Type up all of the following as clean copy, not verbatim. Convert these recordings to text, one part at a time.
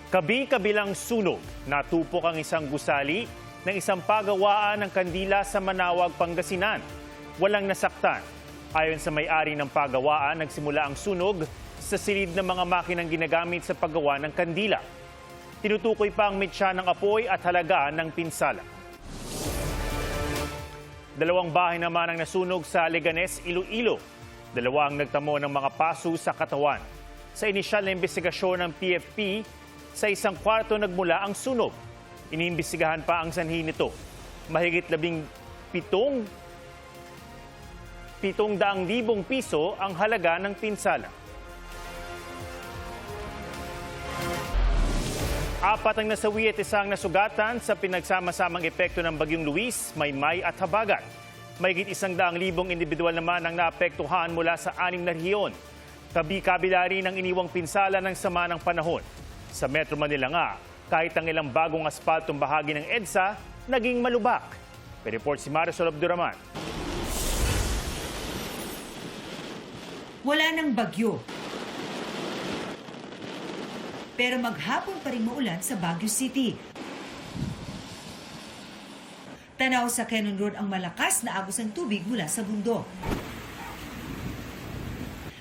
Kabi-kabilang sunog, natupok ang isang gusali ng isang pagawaan ng kandila sa Manawag, Pangasinan. Walang nasaktan. Ayon sa may-ari ng pagawaan, nagsimula ang sunog sa silid ng mga makinang ginagamit sa paggawa ng kandila. Tinutukoy pa ang mitya ng apoy at halagaan ng pinsala. 2 bahay naman ang nasunog sa Leganes, Iloilo. 2 ang nagtamo ng mga paso sa katawan. Sa inisyal na investigasyon ng PFP, sa isang kwarto nagmula ang sunog. Iniimbestigahan pa ang sanhi nito. Mahigit 17,000 piso ang halaga ng pinsala. 4 ang nasawi at 1 nasugatan sa pinagsama-samang epekto ng Bagyong Luis, Maymay at Habagat. Mahigit 100,000 individual naman ang naapektuhan mula sa 6 na rehiyon. Kabi-kabila rin ang iniwang pinsala ng sama ng panahon. Sa Metro Manila nga, kahit ang ilang bagong aspaltong bahagi ng EDSA, naging malubak. May-report si Marisol Abduraman. Wala ng bagyo. Pero maghapon pa rin maulan sa Baguio City. Tanaw sa Quezon Road ang malakas na agos ng tubig mula sa bundok.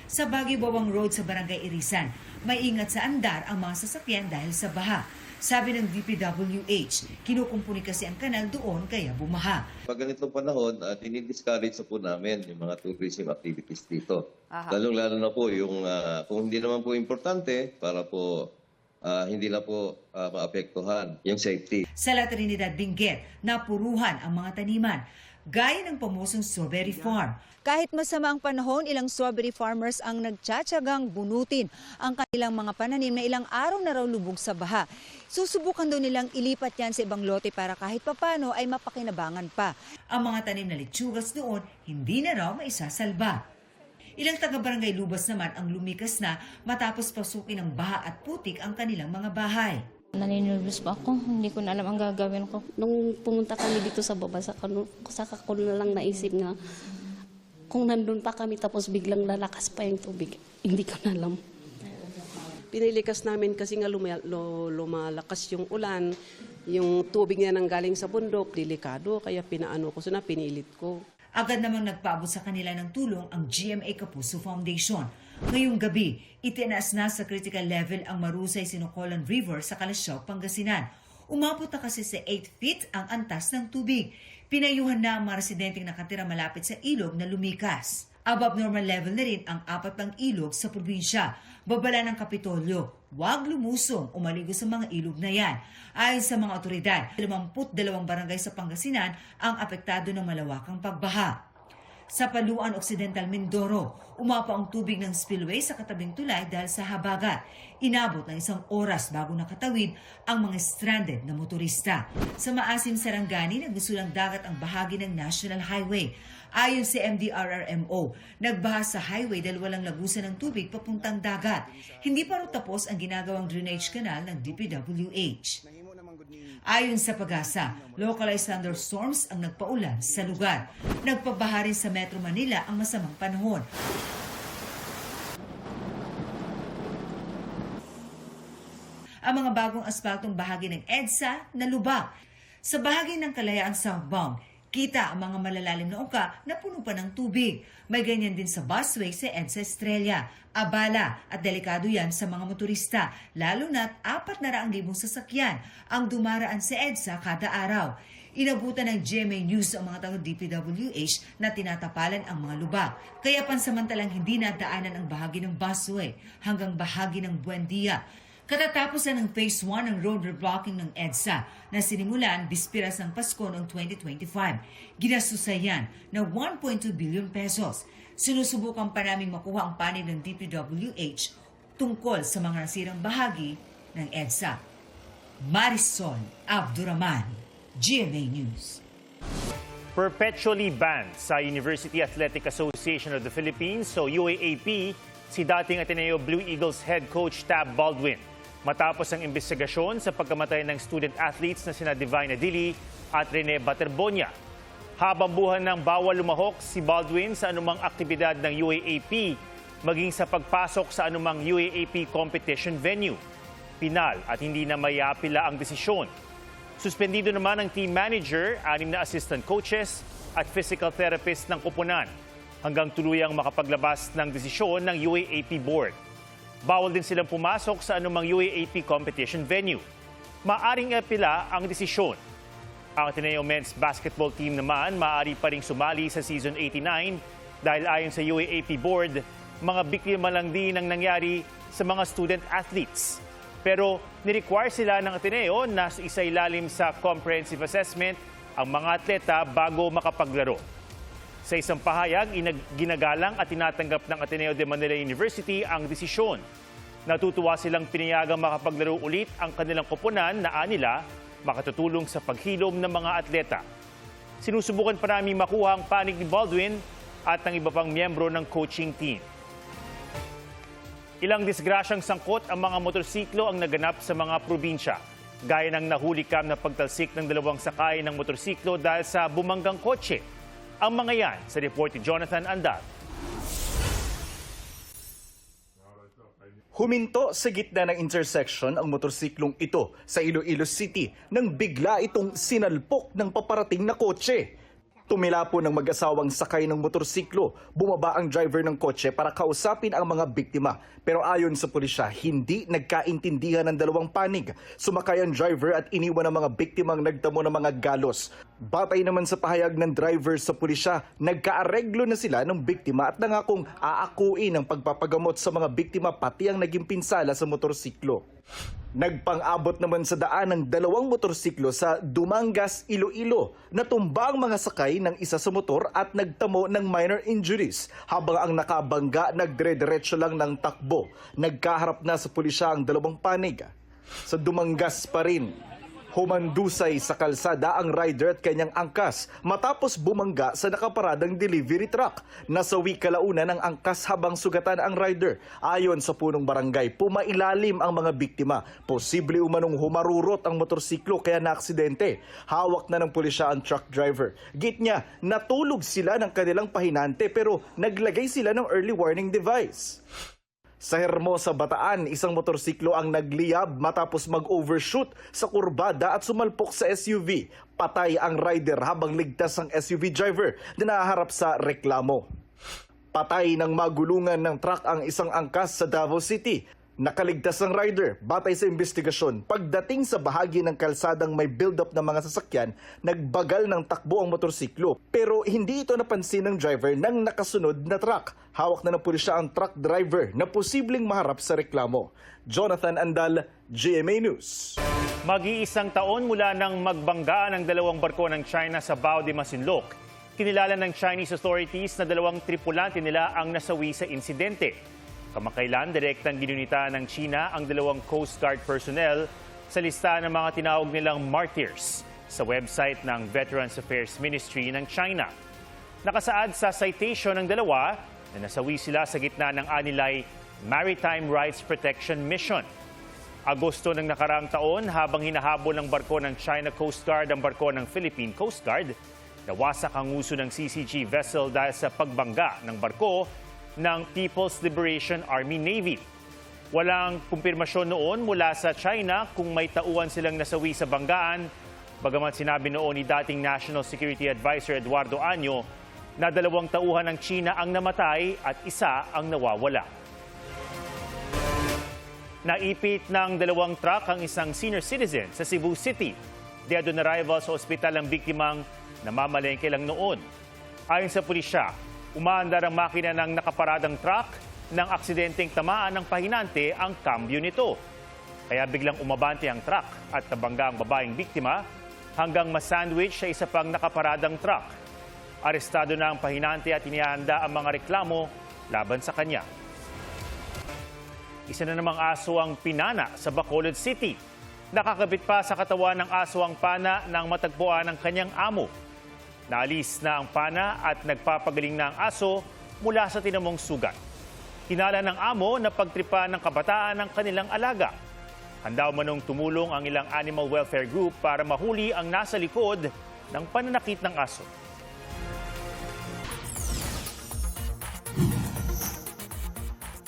Sa Baguio Bawang Road sa Barangay Irisan, may ingat sa andar ang mga sasakyan dahil sa baha. Sabi ng DPWH, kinukumpuni kasi ang kanal doon kaya bumaha. Pag ganitong panahon, dinidiscourage po namin yung mga tourism activities dito. Lalong-lalo na po yung kung hindi naman po importante para po hindi na po maapektuhan yung safety. Sa La Trinidad, Benguet, napuruhan ang mga taniman, gaya ng pamosong strawberry farm. Kahit masama ang panahon, ilang strawberry farmers ang nagtsatsagang bunutin ang kanilang mga pananim na ilang araw na raw lubog sa baha. Susubukan daw nilang ilipat yan sa ibang lote para kahit papano ay mapakinabangan pa. Ang mga tanim na litsugas doon, hindi na raw maisasalba. Ilang taga-barangay Lubas naman ang lumikas na matapos pasukin ng baha at putik ang kanilang mga bahay. Naninervous pa ako, hindi ko na alam ang gagawin ko. Nung pumunta kami dito sa baba, saka ko na lang naisip na kung nandun pa kami tapos biglang lalakas pa yung tubig, hindi ko na alam. Pinilikas namin kasi nga lumalakas yung ulan, yung tubig na nanggaling sa bundok, delikado, kaya pinaano ko, pinilit ko. Agad namang nagpaabot sa kanila ng tulong ang GMA Kapuso Foundation. Ngayong gabi, itinaas na sa critical level ang Marusay Sinocolan River sa Kalasyaw, Pangasinan. Umabot na kasi sa 8 feet ang antas ng tubig. Pinayuhan na ang mga residenteng nakatira malapit sa ilog na lumikas. Above normal level na rin ang 4 pang ilog sa probinsya. Babala ng Kapitolyo, huwag lumusong o maligo sa mga ilog na yan. Ayon sa mga otoridad, 52 barangay sa Pangasinan ang apektado ng malawakang pagbaha. Sa Paluan Occidental, Mindoro, umapa ang tubig ng spillway sa katabing tulay dahil sa habagat. Inabot ng 1 oras bago nakatawid ang mga stranded na motorista. Sa Maasim, Sarangani, nagbusulang dagat ang bahagi ng National Highway. Ayon sa MDRRMO, nagbaha sa highway dahil walang lagusan ng tubig papuntang dagat. Hindi pa rin tapos ang ginagawang drainage canal ng DPWH. Ayon sa Pag-asa, localized thunderstorms ang nagpaulan sa lugar. Nagpabaha rin sa Metro Manila ang masamang panahon. Ang mga bagong asfaltong bahagi ng EDSA nalubak. Sa bahagi ng Kalayaan southbound, kita ang mga malalalim na uka na puno pa ng tubig. May ganyan din sa busway sa EDSA Estrella. Abala at delikado yan sa mga motorista, lalo na't 400,000 sasakyan ang dumaraan sa EDSA kada araw. Inabutan ng GMA News ang mga taga-DPWH na tinatapalan ang mga lubak. Kaya pansamantalang hindi nadaanan ang bahagi ng busway hanggang bahagi ng Buendia. Katatapos na ng Phase 1 ng road reblocking ng EDSA na sinimulan bispiras ng Pasko noong 2025. Ginastusan yan ng 1.2 billion pesos. Sinusubukan pa naming makuha ang panig ng DPWH tungkol sa mga nasirang bahagi ng EDSA. Marisol Abduraman, GMA News. Perpetually banned sa University Athletic Association of the Philippines o UAAP si dating Ateneo Blue Eagles head coach Tab Baldwin. Matapos ang investigasyon sa pagkamatay ng student athletes na sina Divine Adili at Rene Baterbonia. Habang buhay ng bawal lumahok si Baldwin sa anumang aktibidad ng UAAP, maging sa pagpasok sa anumang UAAP competition venue. pinal at hindi na mayapila ang desisyon. Suspendido naman ang team manager, 6 na assistant coaches at physical therapist ng koponan hanggang tuluyang makapaglabas ng desisyon ng UAAP board. Bawal din silang pumasok sa anumang UAAP competition venue. Maaring apila ang desisyon. Ang Ateneo men's basketball team naman maaari pa ring sumali sa season 89 dahil ayon sa UAAP board, mga biktima lang din ang nangyari sa mga student athletes. Pero ni-require sila ng Ateneo na isailalim sa comprehensive assessment ang mga atleta bago makapaglaro. Sa isang pahayag, ginagalang at tinatanggap ng Ateneo de Manila University ang desisyon. Natutuwa silang pinayagang makapaglaro ulit ang kanilang koponan na anila makatutulong sa paghilom ng mga atleta. Sinusubukan pa namin makuha ang panig ni Baldwin at ng iba pang miyembro ng coaching team. Ilang disgrasyang sangkot ang mga motorsiklo ang naganap sa mga probinsya, gaya ng nahulikam na pagtalsik ng 2 sakay ng motorsiklo dahil sa bumanggang kotse. Ang mga yan sa report ni Jonathan Andal. Huminto sa gitna ng intersection ang motorsiklong ito sa Iloilo City nang bigla itong sinalpok ng paparating na kotse. Tumila po ng mag-asawang sakay ng motorsiklo. Bumaba ang driver ng kotse para kausapin ang mga biktima. Pero ayon sa pulisya, hindi nagkaintindihan ng 2 panig. Sumakay ang driver at iniwan ang mga biktimang nagtamo ng mga galos. Batay naman sa pahayag ng driver sa pulisya, nagkaareglo na sila ng biktima at nangakong aakuin ang pagpapagamot sa mga biktima pati ang naging pinsala sa motorsiklo. Nagpang-abot naman sa daan ng 2 motorsiklo sa Dumangas, Iloilo. Natumba ang mga sakay ng isa sa motor at nagtamo ng minor injuries habang ang nakabangga nagdire-diretso lang ng takbo. Nagkaharap na sa pulisya ang 2 panig. Sa Dumangas pa rin, humandusay sa kalsada ang rider at kanyang angkas matapos bumangga sa nakaparadang delivery truck. Nasawi kalaunan ang angkas habang sugatan ang rider. Ayon sa punong barangay, pumailalim ang mga biktima. Posible umanong humarurot ang motorsiklo kaya naaksidente. Hawak na ng pulisya ang truck driver. Git niya, natulog sila ng kanilang pahinante pero naglagay sila ng early warning device. Sa Hermosa, Bataan, isang motorsiklo ang nagliyab matapos mag-overshoot sa kurbada at sumalpok sa SUV. Patay ang rider habang ligtas ang SUV driver na nahaharap sa reklamo. Patay ng magulungan ng truck ang isang angkas sa Davao City. Nakaligtas ang rider batay sa investigasyon. Pagdating sa bahagi ng kalsadang may build-up ng mga sasakyan, nagbagal ng takbo ang motorsiklo. Pero hindi ito napansin ng driver ng nakasunod na truck. Hawak na ng pulisya ang truck driver na posibleng maharap sa reklamo. Jonathan Andal, GMA News. Mag-iisang taon mula nang magbanggaan ang 2 barko ng China sa Bao de Masinloc, kinilala ng Chinese authorities na 2 tripulante nila ang nasawi sa insidente. Kamakailan, direktang ginunita ng China ang 2 Coast Guard personnel sa lista ng mga tinawag nilang martyrs sa website ng Veterans Affairs Ministry ng China. Nakasaad sa citation ng 2 na nasawi sila sa gitna ng anilay Maritime Rights Protection Mission. Agosto ng nakaraang taon, habang hinahabol ng barko ng China Coast Guard ang barko ng Philippine Coast Guard, nawasak ang uso ng CCG vessel dahil sa pagbangga ng barko ng People's Liberation Army Navy. Walang kumpirmasyon noon mula sa China kung may tauhan silang nasawi sa banggaan, bagamat sinabi noon ni dating National Security Advisor Eduardo Año na 2 tauhan ng China ang namatay at 1 ang nawawala. Naipit ng 2 truck ang isang senior citizen sa Cebu City. Dead on arrival sa ospital ang biktimang namamalengke lang noon. Ayon sa pulisya, umaandar ang makina ng nakaparadang truck nang aksidenteng tamaan ng pahinante ang kambyo nito. Kaya biglang umabante ang truck at nabangga ang babaeng biktima hanggang masandwich sa isa pang nakaparadang truck. Arestado na ang pahinante at inihanda ang mga reklamo laban sa kanya. Isa na namang aso ang pinana sa Bacolod City. Nakakabit pa sa katawan ng aso ang pana nang matagpuan ng kanyang amo. Naalis na ang pana at nagpapagaling na ang aso mula sa tinamong sugat. Hinala ng amo na pagtripa ng kabataan ng kanilang alaga. Handa umanong tumulong ang ilang animal welfare group para mahuli ang nasa likod ng pananakit ng aso.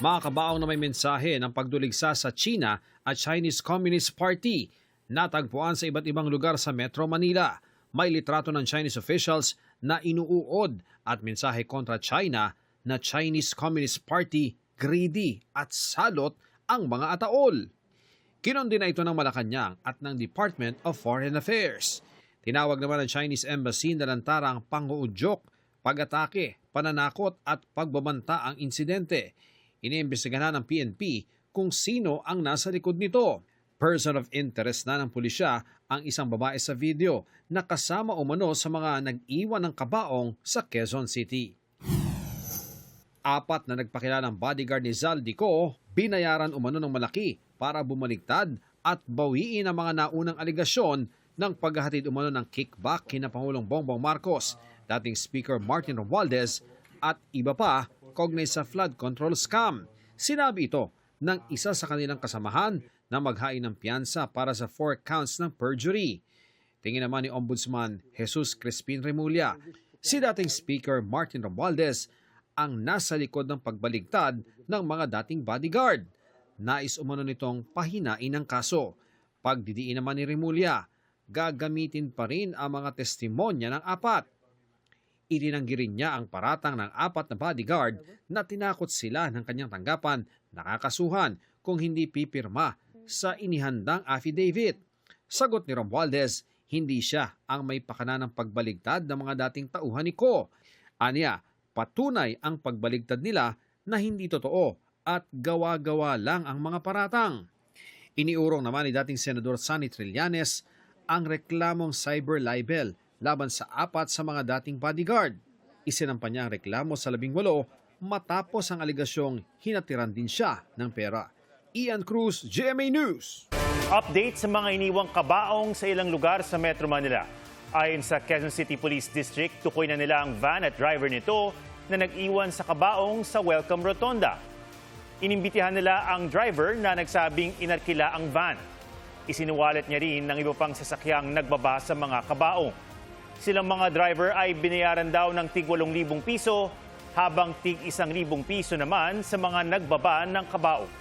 Mga kabaong na may mensahe ng pagduligsa sa China at Chinese Communist Party, natagpuan sa iba't ibang lugar sa Metro Manila. May litrato ng Chinese officials na inuuod at mensahe kontra China na Chinese Communist Party greedy at salot ang mga ataol. Kinondena ito ng Malacanang at ng Department of Foreign Affairs. Tinawag naman ng Chinese Embassy na lantarang panguudyok, pag-atake, pananakot at pagbabanta ang insidente. Iniimbestigahan ng PNP kung sino ang nasa likod nito. Person of interest na ng pulisya ang isang babae sa video na kasama umano sa mga nag-iwan ng kabaong sa Quezon City. 4 na nagpakilalang bodyguard ni Zaldico, binayaran umano ng malaki para bumaligtad at bawiin ang mga naunang aligasyon ng paghahatid umano ng kickback kina Pangulong Bongbong Marcos, dating Speaker Martin Romualdez at iba pa kaugnay sa flood control scam. Sinabi ito ng isa sa kanilang kasamahan na maghain ng piyansa para sa 4 counts ng perjury. Tingin naman ni Ombudsman Jesus Crispin Remulla, si dating Speaker Martin Romualdez ang nasa likod ng pagbaligtad ng mga dating bodyguard. Nais umano nitong pahinain ang kaso. Pagdidiin naman ni Remulla, gagamitin pa rin ang mga testimonya ng 4. Itinanggi rin niya ang paratang ng 4 na bodyguard na tinakot sila ng kanyang tanggapan nakakasuhan kung hindi pipirma sa inihandang affidavit. Sagot ni Romualdez, hindi siya ang may pakana ng pagbaligtad ng mga dating tauhan ni Ko. Aniya, patunay ang pagbaligtad nila na hindi totoo at gawa-gawa lang ang mga paratang. Iniurong naman ni dating Senador Sonny Trillanes ang reklamong cyber libel laban sa 4 sa mga dating bodyguard. Isinampa niya ang reklamo sa 18 matapos ang aligasyong hinatiran din siya ng pera. Ian Cruz, GMA News. Update sa mga iniwang kabaong sa ilang lugar sa Metro Manila. Ayon sa Quezon City Police District, tukoy na nila ang van at driver nito na nag-iwan sa kabaong sa Welcome Rotonda. Inimbitihan nila ang driver na nagsabing inarkila ang van. Isinuwalat niya rin ng iba pang sasakyang nagbaba sa mga kabaong. Silang mga driver ay binayaran daw ng tig 8,000 piso habang tig 1,000 piso naman sa mga nagbaba ng kabaong.